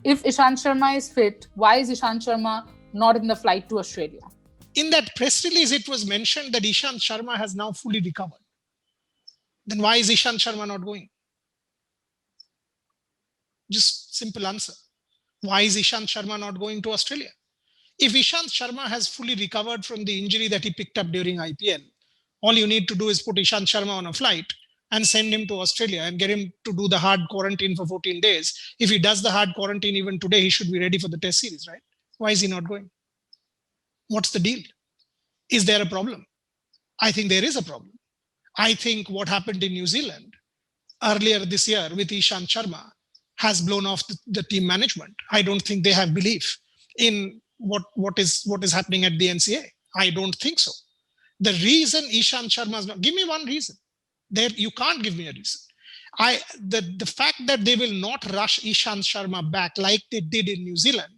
If Ishant Sharma is fit, why is Ishant Sharma not in the flight to Australia? In that press release, it was mentioned that Ishant Sharma has now fully recovered. Then why is Ishant Sharma not going? Just simple answer. Why is Ishant Sharma not going to Australia? If Ishant Sharma has fully recovered from the injury that he picked up during IPL, all you need to do is put Ishant Sharma on a flight and send him to Australia and get him to do the hard quarantine for 14 days. If he does the hard quarantine even today, he should be ready for the test series, right? Why is he not going? What's the deal? Is there a problem? I think there is a problem. I think what happened in New Zealand earlier this year with Ishant Sharma has blown off the team management. I don't think they have belief in what is happening at the NCA. I don't think so. The reason Ishant Sharma is not, give me one reason. There, you can't give me a reason. The fact that they will not rush Ishant Sharma back like they did in New Zealand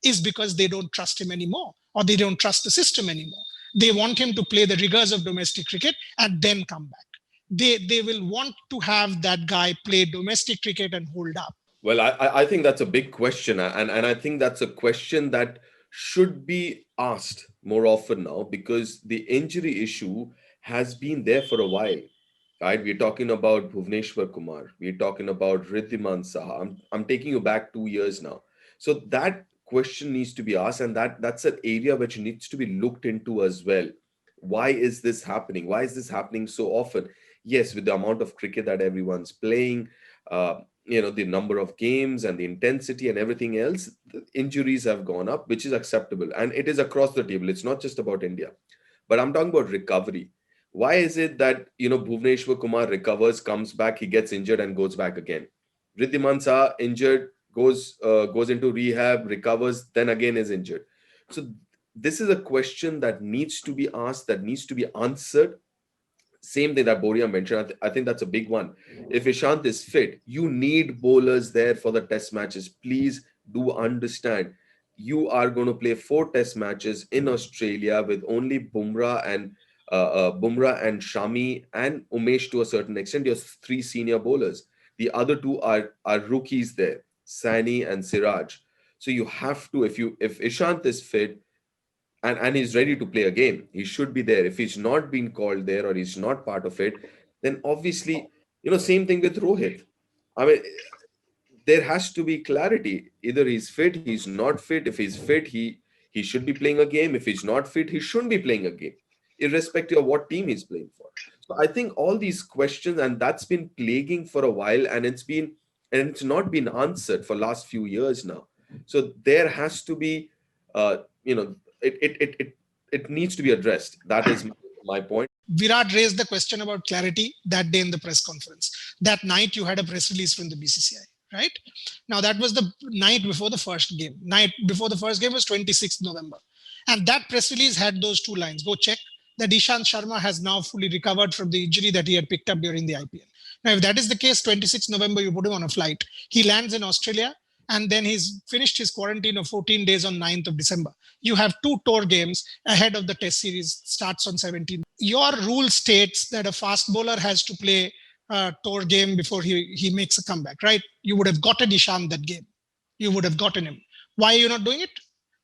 is because they don't trust him anymore, or they don't trust the system anymore. They want him to play the rigors of domestic cricket and then come back. They will want to have that guy play domestic cricket and hold up. Well, I think that's a big question. And I think that's a question that should be asked more often now, because the injury issue has been there for a while, right? We're talking about Bhuvneshwar Kumar. We're talking about Riddhiman Saha. I'm taking you back 2 years now. So that question needs to be asked, and that's an area which needs to be looked into as well. Why is this happening? Why is this happening so often? Yes, with the amount of cricket that everyone's playing, the number of games and the intensity and everything else, the injuries have gone up, which is acceptable, and it is across the table. It's not just about India, but I'm talking about recovery. Why is it that Bhuvneshwar Kumar recovers, comes back, he gets injured and goes back again? Riddhiman Saha injured, goes into rehab, recovers, then again is injured. So this is a question that needs to be asked, that needs to be answered. Same thing that Boria mentioned. I think that's a big one. If Ishant is fit, you need bowlers there for the test matches. Please do understand. You are going to play 4 test matches in Australia with only Bumrah and Shami and Umesh to a certain extent. Your 3 senior bowlers. The other 2 are rookies there, Sani and Siraj. So you have to, if Ishant is fit, and he's ready to play a game, he should be there. If he's not been called there or he's not part of it, then obviously, same thing with Rohit. I mean, there has to be clarity. Either he's fit, he's not fit. If he's fit, he should be playing a game. If he's not fit, he shouldn't be playing a game, irrespective of what team he's playing for. So I think all these questions, and that's been plaguing for a while, and it's not been answered for last few years now. So there has to be, it needs to be addressed. That is my point. Virat raised the question about clarity that day in the press conference. That night you had a press release from the BCCI, right? Now that was the night before the first game. Night before the first game was 26th November. And that press release had those 2 lines. Go check that Ishant Sharma has now fully recovered from the injury that he had picked up during the IPL. Now, if that is the case, 26th November, you put him on a flight. He lands in Australia, and then he's finished his quarantine of 14 days on 9th of December. You have 2 tour games ahead of the test series, starts on 17th. Your rule states that a fast bowler has to play a tour game before he makes a comeback, right? You would have gotten Ishant that game. You would have gotten him. Why are you not doing it?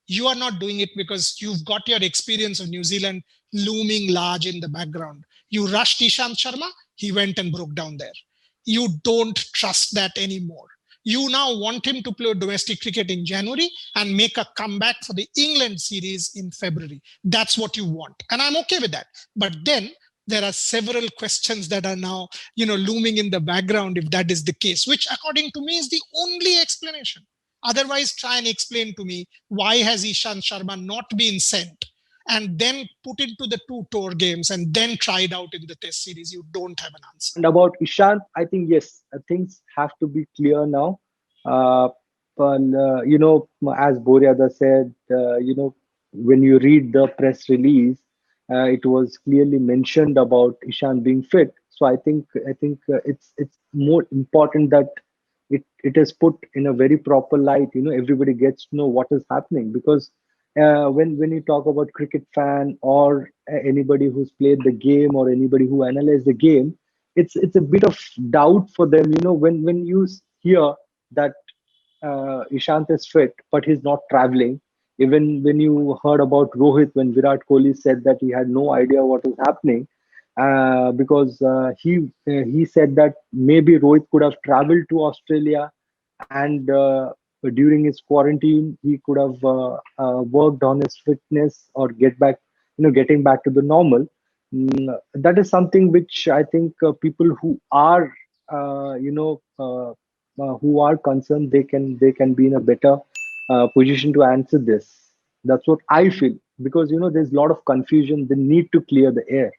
You are not doing it because you've got your experience of New Zealand looming large in the background. You rushed Ishant Sharma, he went and broke down there. You don't trust that anymore. You now want him to play domestic cricket in January and make a comeback for the England series in February. That's what you want. And I'm okay with that. But then there are several questions that are now, looming in the background if that is the case, which according to me is the only explanation. Otherwise, try and explain to me, why has Ishant Sharma not been sent and then put into the 2 tour games and then tried out in the test series? You don't have an answer. And about Ishant, I think, yes, things have to be clear now. But, as Boryada said, when you read the press release, it was clearly mentioned about Ishant being fit. So I think it's more important that it is put in a very proper light. Everybody gets to know what is happening, because when you talk about cricket fan or anybody who's played the game or anybody who analyzed the game, it's a bit of doubt for them. When you hear that Ishant is fit, but he's not traveling. Even when you heard about Rohit, when Virat Kohli said that he had no idea what was happening, because he said that maybe Rohit could have traveled to Australia, and during his quarantine he could have worked on his fitness or getting back to the normal. That is something which I think people who are who are concerned, they can be in a better position to answer this. That's what I feel, because there's a lot of confusion. They need to clear the air.